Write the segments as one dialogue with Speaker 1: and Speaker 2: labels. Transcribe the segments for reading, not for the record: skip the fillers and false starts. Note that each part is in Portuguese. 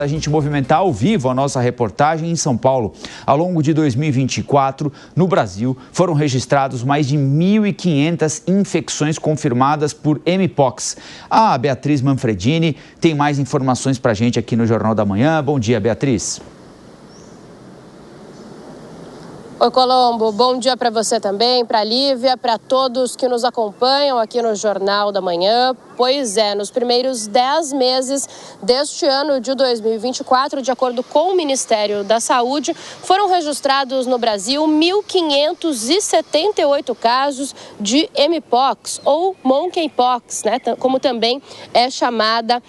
Speaker 1: A gente movimentar ao vivo a nossa reportagem em São Paulo. Ao longo de 2024, no Brasil, foram registrados mais de 1.500 infecções confirmadas por Mpox. A Beatriz Manfredini tem mais informações para a gente aqui no Jornal da Manhã. Bom dia, Beatriz.
Speaker 2: Oi, Colombo. Bom dia para você também, para a Lívia, para todos que nos acompanham aqui no Jornal da Manhã. Pois é, nos primeiros 10 meses deste ano de 2024, de acordo com o Ministério da Saúde, foram registrados no Brasil 1.578 casos de Mpox ou Monkeypox, né? Como também é chamada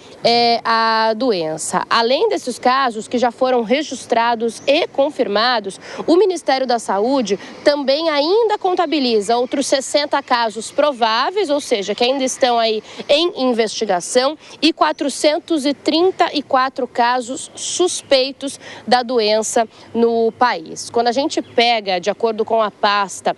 Speaker 2: a doença. Além desses casos que já foram registrados e confirmados, o Ministério da Saúde também ainda contabiliza outros 60 casos prováveis, ou seja, que ainda estão aí em investigação, e 434 casos suspeitos da doença no país. Quando a gente pega, de acordo com a pasta,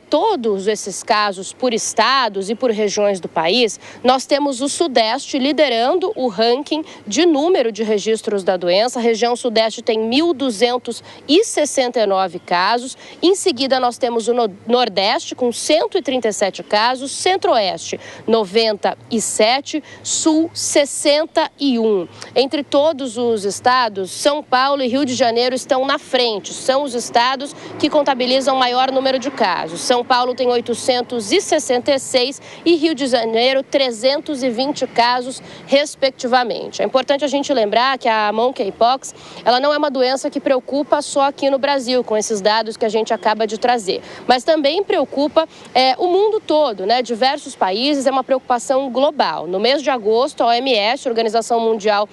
Speaker 2: todos esses casos por estados e por regiões do país, nós temos o Sudeste liderando o ranking de número de registros da doença. A região Sudeste tem 1.269 casos. Em seguida, nós temos o Nordeste com 137 casos, Centro-Oeste 97, Sul 61. Entre todos os estados, São Paulo e Rio de Janeiro estão na frente. São os estados que contabilizam o maior número de casos. São Paulo tem 866 e Rio de Janeiro 320 casos, respectivamente. É importante a gente lembrar que a Monkeypox, ela não é uma doença que preocupa só aqui no Brasil, com esses dados que a gente acaba de trazer, mas também preocupa o mundo todo, né? Diversos países, é uma preocupação global. No mês de agosto, a OMS, Organização Mundial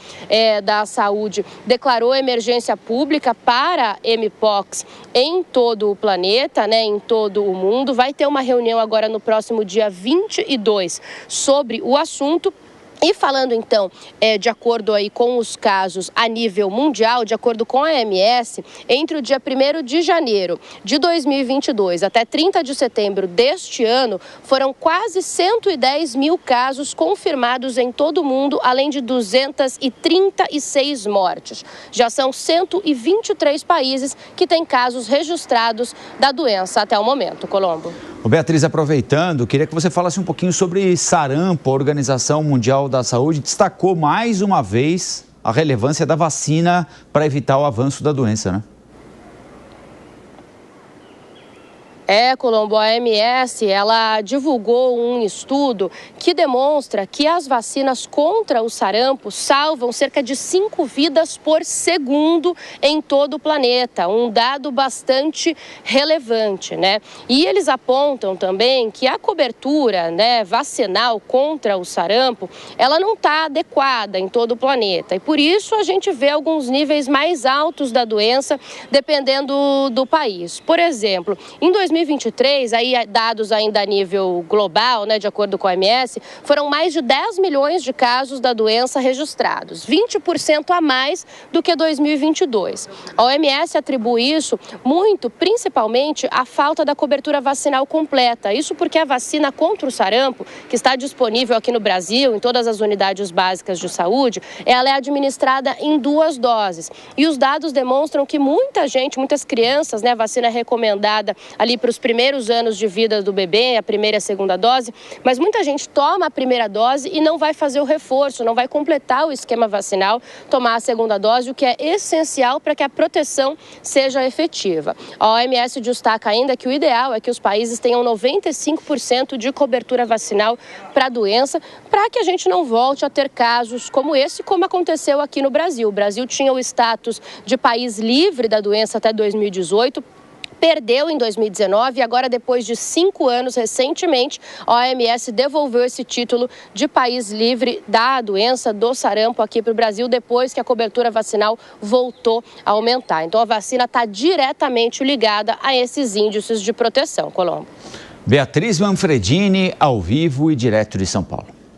Speaker 2: da Saúde, declarou emergência pública para Mpox em todo o planeta, né? Em todo o mundo. Vai ter uma reunião agora no próximo dia 22 sobre o assunto. E falando então, de acordo aí com os casos a nível mundial, de acordo com a OMS, entre o dia 1º de janeiro de 2022 até 30 de setembro deste ano, foram quase 110 mil casos confirmados em todo o mundo, além de 236 mortes. Já são 123 países que têm casos registrados da doença até o momento. Colombo.
Speaker 1: Beatriz, aproveitando, queria que você falasse um pouquinho sobre sarampo. A Organização Mundial da Saúde destacou mais uma vez a relevância da vacina para evitar o avanço da doença, né?
Speaker 2: Colombo, a OMS, ela divulgou um estudo que demonstra que as vacinas contra o sarampo salvam cerca de 5 vidas por segundo em todo o planeta, um dado bastante relevante, né? E eles apontam também que a cobertura, né, vacinal contra o sarampo, ela não está adequada em todo o planeta, e por isso a gente vê alguns níveis mais altos da doença dependendo do país. Por exemplo, em 2023, aí dados ainda a nível global, né, de acordo com a OMS, foram mais de 10 milhões de casos da doença registrados, 20% a mais do que 2022. A OMS atribui isso muito, principalmente, à falta da cobertura vacinal completa. Isso porque a vacina contra o sarampo, que está disponível aqui no Brasil, em todas as unidades básicas de saúde, ela é administrada em 2 doses. E os dados demonstram que muita gente, muitas crianças, né, a vacina é recomendada ali para os primeiros anos de vida do bebê, a primeira e a segunda dose, mas muita gente toma a primeira dose e não vai fazer o reforço, não vai completar o esquema vacinal, tomar a segunda dose, o que é essencial para que a proteção seja efetiva. A OMS destaca ainda que o ideal é que os países tenham 95% de cobertura vacinal para a doença, para que a gente não volte a ter casos como esse, como aconteceu aqui no Brasil. O Brasil tinha o status de país livre da doença até 2018, perdeu em 2019 e agora, depois de 5 anos, recentemente, a OMS devolveu esse título de país livre da doença do sarampo aqui para o Brasil, depois que a cobertura vacinal voltou a aumentar. Então, a vacina está diretamente ligada a esses índices de proteção. Colombo.
Speaker 1: Beatriz Manfredini, ao vivo e direto de São Paulo.